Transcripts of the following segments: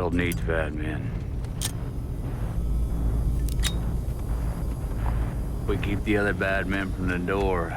world needs bad men. We keep the other bad men from the door.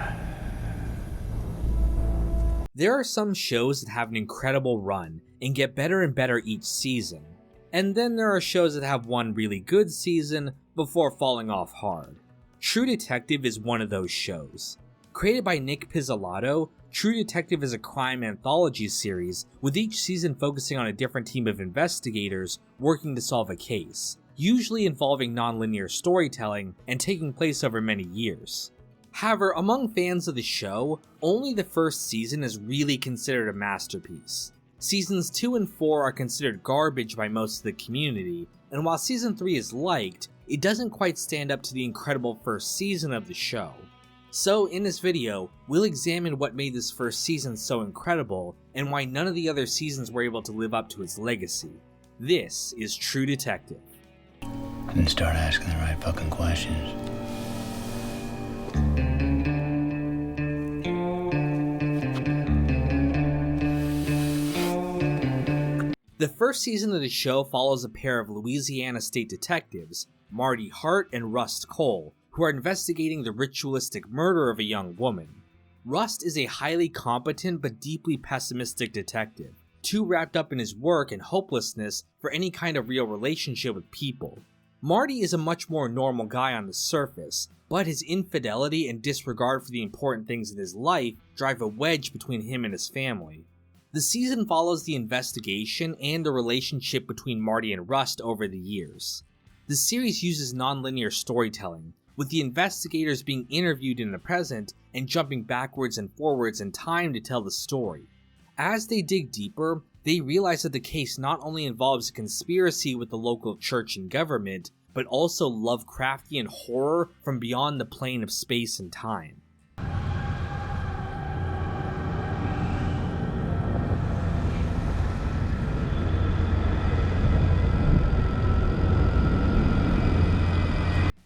There are some shows that have an incredible run and get better and better each season. And then there are shows that have one really good season before falling off hard. True Detective is one of those shows. Created by Nick Pizzolatto, True Detective is a crime anthology series, with each season focusing on a different team of investigators working to solve a case, usually involving non-linear storytelling and taking place over many years. However, among fans of the show, only the first season is really considered a masterpiece. Seasons 2 and 4 are considered garbage by most of the community, and while Season 3 is liked, it doesn't quite stand up to the incredible first season of the show. So in this video, we'll examine what made this first season so incredible, and why none of the other seasons were able to live up to its legacy. This is True Detective. And start asking the right fucking questions. The first season of the show follows a pair of Louisiana state detectives, Marty Hart and Rust Cole, who are investigating the ritualistic murder of a young woman. Rust is a highly competent but deeply pessimistic detective, too wrapped up in his work and hopelessness for any kind of real relationship with people. Marty is a much more normal guy on the surface, but his infidelity and disregard for the important things in his life drive a wedge between him and his family. The season follows the investigation and the relationship between Marty and Rust over the years. The series uses non-linear storytelling, with the investigators being interviewed in the present and jumping backwards and forwards in time to tell the story. As they dig deeper, they realize that the case not only involves a conspiracy with the local church and government, but also Lovecraftian horror from beyond the plane of space and time.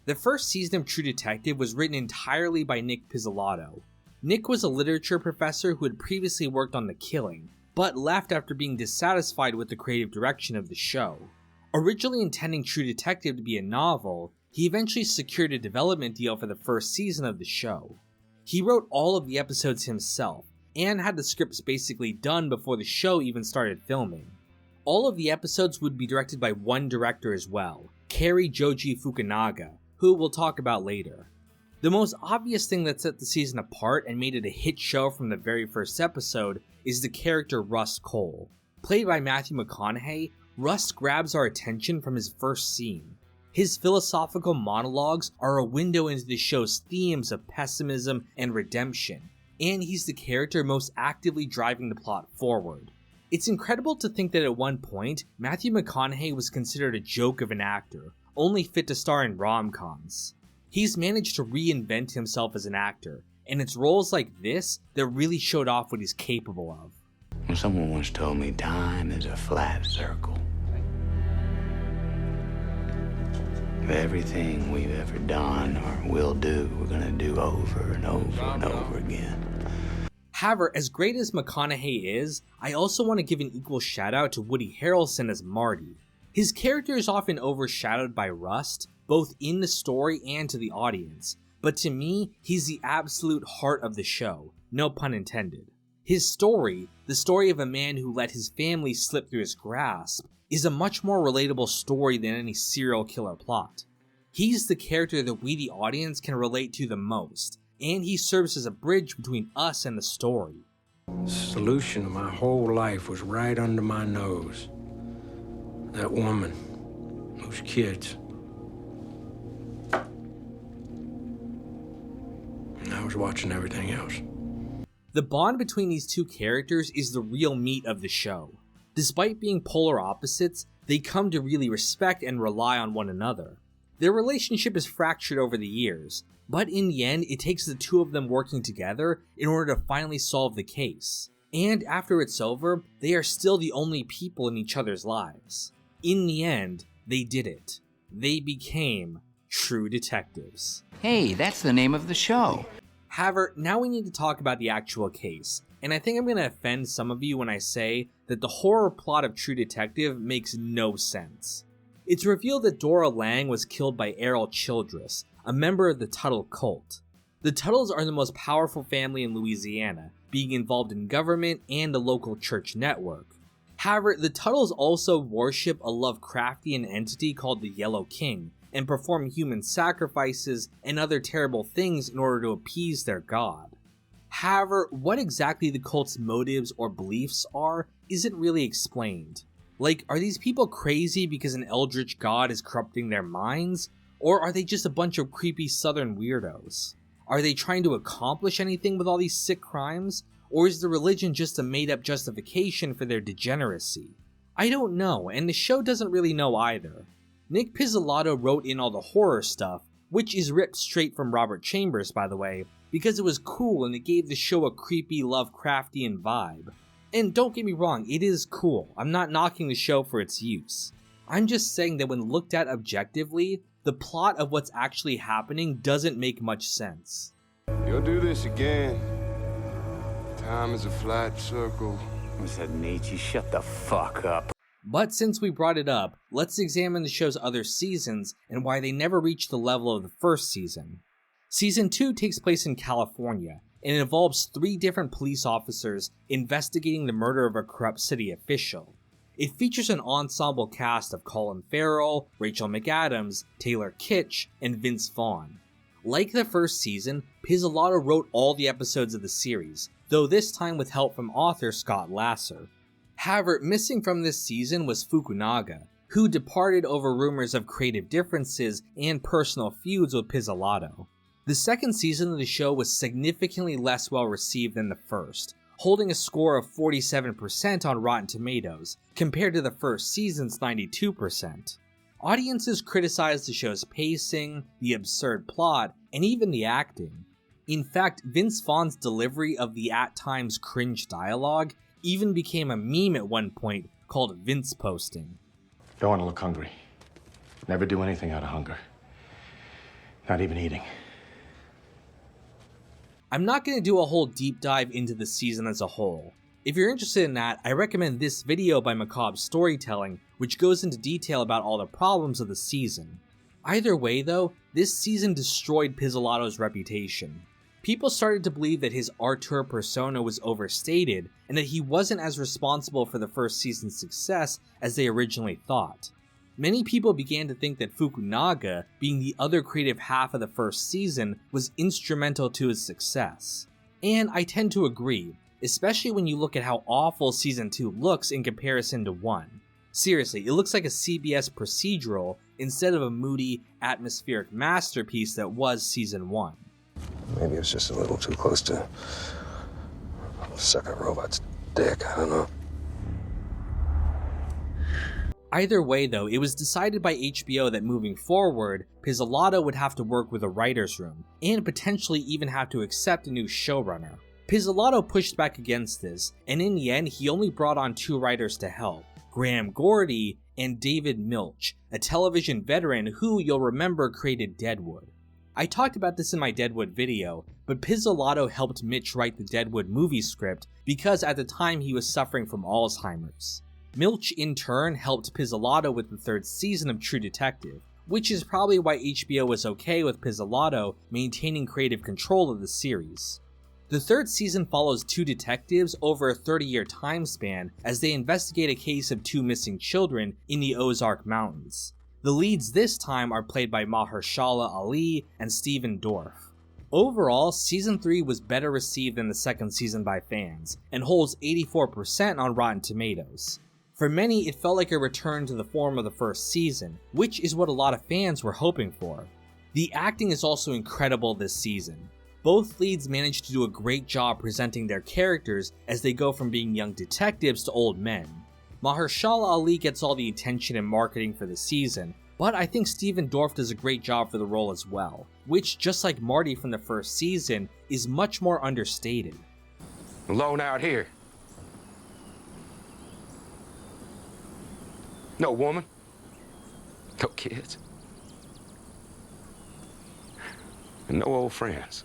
The first season of True Detective was written entirely by Nick Pizzolatto. Nick was a literature professor who had previously worked on The Killing, but left after being dissatisfied with the creative direction of the show. Originally intending True Detective to be a novel, he eventually secured a development deal for the first season of the show. He wrote all of the episodes himself, and had the scripts basically done before the show even started filming. All of the episodes would be directed by one director as well, Cary Joji Fukunaga, who we'll talk about later. The most obvious thing that set the season apart and made it a hit show from the very first episode is the character Rust Cole. Played by Matthew McConaughey, Rust grabs our attention from his first scene. His philosophical monologues are a window into the show's themes of pessimism and redemption, and he's the character most actively driving the plot forward. It's incredible to think that at one point, Matthew McConaughey was considered a joke of an actor, only fit to star in rom-coms. He's managed to reinvent himself as an actor, and it's roles like this that really showed off what he's capable of. Well, someone once told me time is a flat circle. Everything we've ever done or will do, we're gonna do over and over and over again. However, as great as McConaughey is, I also want to give an equal shout out to Woody Harrelson as Marty. His character is often overshadowed by Rust, both in the story and to the audience, but to me, he's the absolute heart of the show, no pun intended. His story, the story of a man who let his family slip through his grasp, is a much more relatable story than any serial killer plot. He's the character that we the audience can relate to the most, and he serves as a bridge between us and the story. The solution of my whole life was right under my nose. That woman, those kids. And I was watching everything else. The bond between these two characters is the real meat of the show. Despite being polar opposites, they come to really respect and rely on one another. Their relationship is fractured over the years, but in the end, it takes the two of them working together in order to finally solve the case. And after it's over, they are still the only people in each other's lives. In the end, they did it. They became True Detectives. Hey, that's the name of the show. However, now we need to talk about the actual case, and I think I'm going to offend some of you when I say that the horror plot of True Detective makes no sense. It's revealed that Dora Lang was killed by Errol Childress, a member of the Tuttle cult. The Tuttles are the most powerful family in Louisiana, being involved in government and the local church network. However, the Tuttles also worship a Lovecraftian entity called the Yellow King, and perform human sacrifices and other terrible things in order to appease their god. However, what exactly the cult's motives or beliefs are isn't really explained. Like, are these people crazy because an eldritch god is corrupting their minds? Or are they just a bunch of creepy southern weirdos? Are they trying to accomplish anything with all these sick crimes? Or is the religion just a made-up justification for their degeneracy? I don't know, and the show doesn't really know either. Nick Pizzolatto wrote in all the horror stuff, which is ripped straight from Robert Chambers, by the way, because it was cool and it gave the show a creepy Lovecraftian vibe. And don't get me wrong, it is cool. I'm not knocking the show for its use. I'm just saying that when looked at objectively, the plot of what's actually happening doesn't make much sense. You'll do this again. Time is a flat circle. I said, Nietzsche, shut the fuck up. But since we brought it up, let's examine the show's other seasons and why they never reached the level of the first season. Season 2 takes place in California, and it involves 3 different police officers investigating the murder of a corrupt city official. It features an ensemble cast of Colin Farrell, Rachel McAdams, Taylor Kitsch, and Vince Vaughn. Like the first season, Pizzolatto wrote all the episodes of the series, though this time with help from author Scott Lasser. However, missing from this season was Fukunaga, who departed over rumors of creative differences and personal feuds with Pizzolatto. The second season of the show was significantly less well received than the first, holding a score of 47% on Rotten Tomatoes, compared to the first season's 92%. Audiences criticized the show's pacing, the absurd plot, and even the acting. In fact, Vince Vaughn's delivery of the at times cringe dialogue even became a meme at one point called Vince posting. Don't want to look hungry. Never do anything out of hunger. Not even eating. I'm not going to do a whole deep dive into the season as a whole. If you're interested in that, I recommend this video by Macabre Storytelling, which goes into detail about all the problems of the season. Either way though, this season destroyed Pizzolatto's reputation. People started to believe that his Artur persona was overstated, and that he wasn't as responsible for the first season's success as they originally thought. Many people began to think that Fukunaga, being the other creative half of the first season, was instrumental to his success. And I tend to agree, especially when you look at how awful Season 2 looks in comparison to 1. Seriously, it looks like a CBS procedural instead of a moody, atmospheric masterpiece that was Season 1. Maybe it was just a little too close to suck a robot's dick, I don't know. Either way though, it was decided by HBO that moving forward, Pizzolatto would have to work with a writer's room, and potentially even have to accept a new showrunner. Pizzolatto pushed back against this, and in the end he only brought on 2 writers to help, Graham Gordy and David Milch, a television veteran who you'll remember created Deadwood. I talked about this in my Deadwood video, but Pizzolatto helped Mitch write the Deadwood movie script because at the time he was suffering from Alzheimer's. Milch in turn helped Pizzolatto with the 3rd season of True Detective, which is probably why HBO was okay with Pizzolatto maintaining creative control of the series. The 3rd season follows 2 detectives over a 30-year time span as they investigate a case of 2 missing children in the Ozark Mountains. The leads this time are played by Mahershala Ali and Stephen Dorff. Overall, Season 3 was better received than the 2nd season by fans, and holds 84% on Rotten Tomatoes. For many, it felt like a return to the form of the first season, which is what a lot of fans were hoping for. The acting is also incredible this season. Both leads managed to do a great job presenting their characters as they go from being young detectives to old men. Mahershala Ali gets all the attention and marketing for the season, but I think Stephen Dorff does a great job for the role as well, which, just like Marty from the first season, is much more understated. Alone out here. No woman. No kids. And no old friends.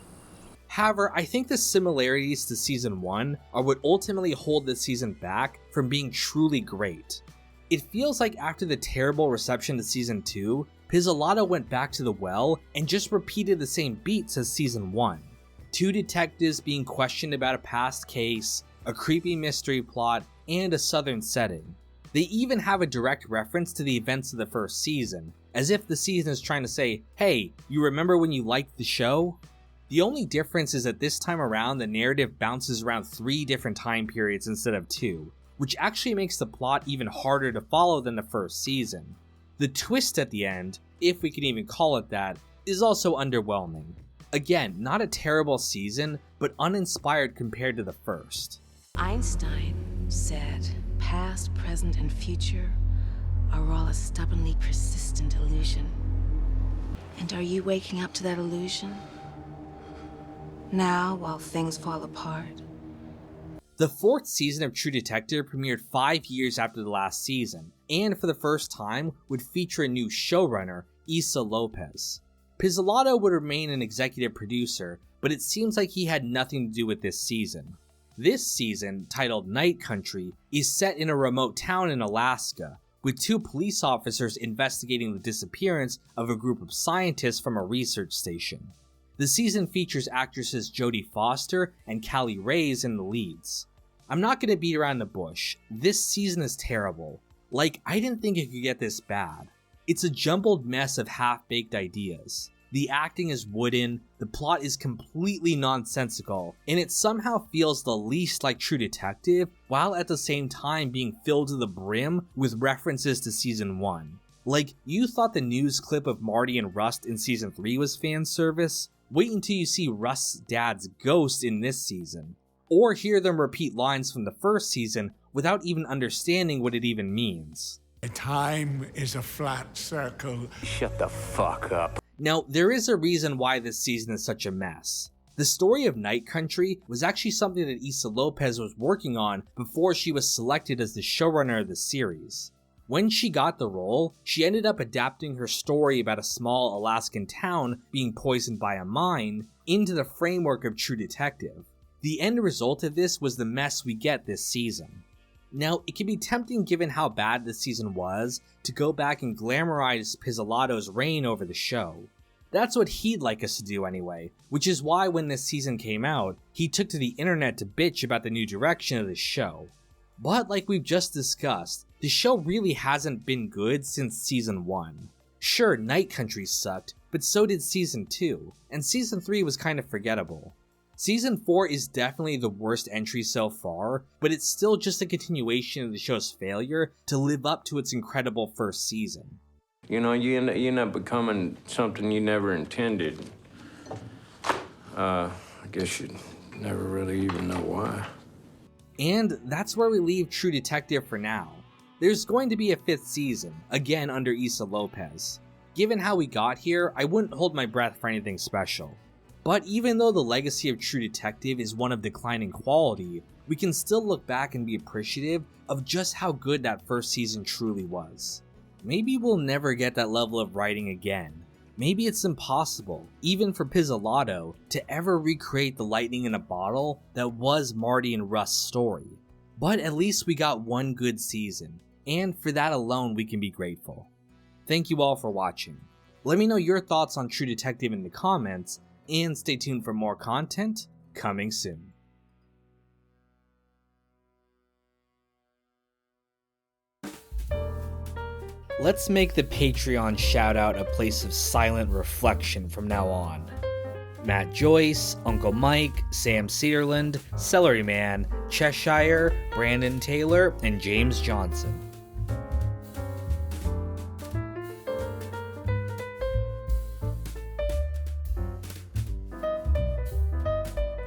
However, I think the similarities to season 1 are what ultimately hold this season back from being truly great. It feels like after the terrible reception to season 2, Pizzolatto went back to the well and just repeated the same beats as season 1. 2 detectives being questioned about a past case, a creepy mystery plot, and a southern setting. They even have a direct reference to the events of the first season, as if the season is trying to say, hey, you remember when you liked the show? The only difference is that this time around the narrative bounces around 3 different time periods instead of 2, which actually makes the plot even harder to follow than the first season. The twist at the end, if we can even call it that, is also underwhelming. Again, not a terrible season, but uninspired compared to the first. Einstein said, past, present, and future are all a stubbornly persistent illusion. And are you waking up to that illusion? Now, while things fall apart? The 4th season of True Detective premiered 5 years after the last season, and for the first time would feature a new showrunner, Issa Lopez. Pizzolatto would remain an executive producer, but it seems like he had nothing to do with this season. This season, titled Night Country, is set in a remote town in Alaska, with 2 police officers investigating the disappearance of a group of scientists from a research station. The season features actresses Jodie Foster and Callie Reyes in the leads. I'm not going to beat around the bush, this season is terrible. Like, I didn't think it could get this bad. It's a jumbled mess of half-baked ideas. The acting is wooden, the plot is completely nonsensical, and it somehow feels the least like True Detective, while at the same time being filled to the brim with references to season 1. Like, you thought the news clip of Marty and Rust in season 3 was fan service? Wait until you see Rust's dad's ghost in this season. Or hear them repeat lines from the first season without even understanding what it even means. Time is a flat circle. Shut the fuck up. Now, there is a reason why this season is such a mess. The story of Night Country was actually something that Issa Lopez was working on before she was selected as the showrunner of the series. When she got the role, she ended up adapting her story about a small Alaskan town being poisoned by a mine into the framework of True Detective. The end result of this was the mess we get this season. Now, it can be tempting given how bad this season was to go back and glamorize Pizzolatto's reign over the show. That's what he'd like us to do anyway, which is why when this season came out, he took to the internet to bitch about the new direction of the show. But like we've just discussed, the show really hasn't been good since season 1. Sure, Night Country sucked, but so did season 2, and season 3 was kind of forgettable. Season 4 is definitely the worst entry so far, but it's still just a continuation of the show's failure to live up to its incredible first season. You know, you end up becoming something you never intended. I guess you'd never really even know why. And that's where we leave True Detective for now. There's going to be a 5th season, again under Issa Lopez. Given how we got here, I wouldn't hold my breath for anything special. But even though the legacy of True Detective is one of declining quality, we can still look back and be appreciative of just how good that first season truly was. Maybe we'll never get that level of writing again. Maybe it's impossible, even for Pizzolatto, to ever recreate the lightning in a bottle that was Marty and Rust's story. But at least we got one good season, and for that alone we can be grateful. Thank you all for watching. Let me know your thoughts on True Detective in the comments, and stay tuned for more content coming soon. Let's make the Patreon shoutout a place of silent reflection from now on. Matt Joyce, Uncle Mike, Sam Cedarland, Celery Man, Cheshire, Brandon Taylor, and James Johnson.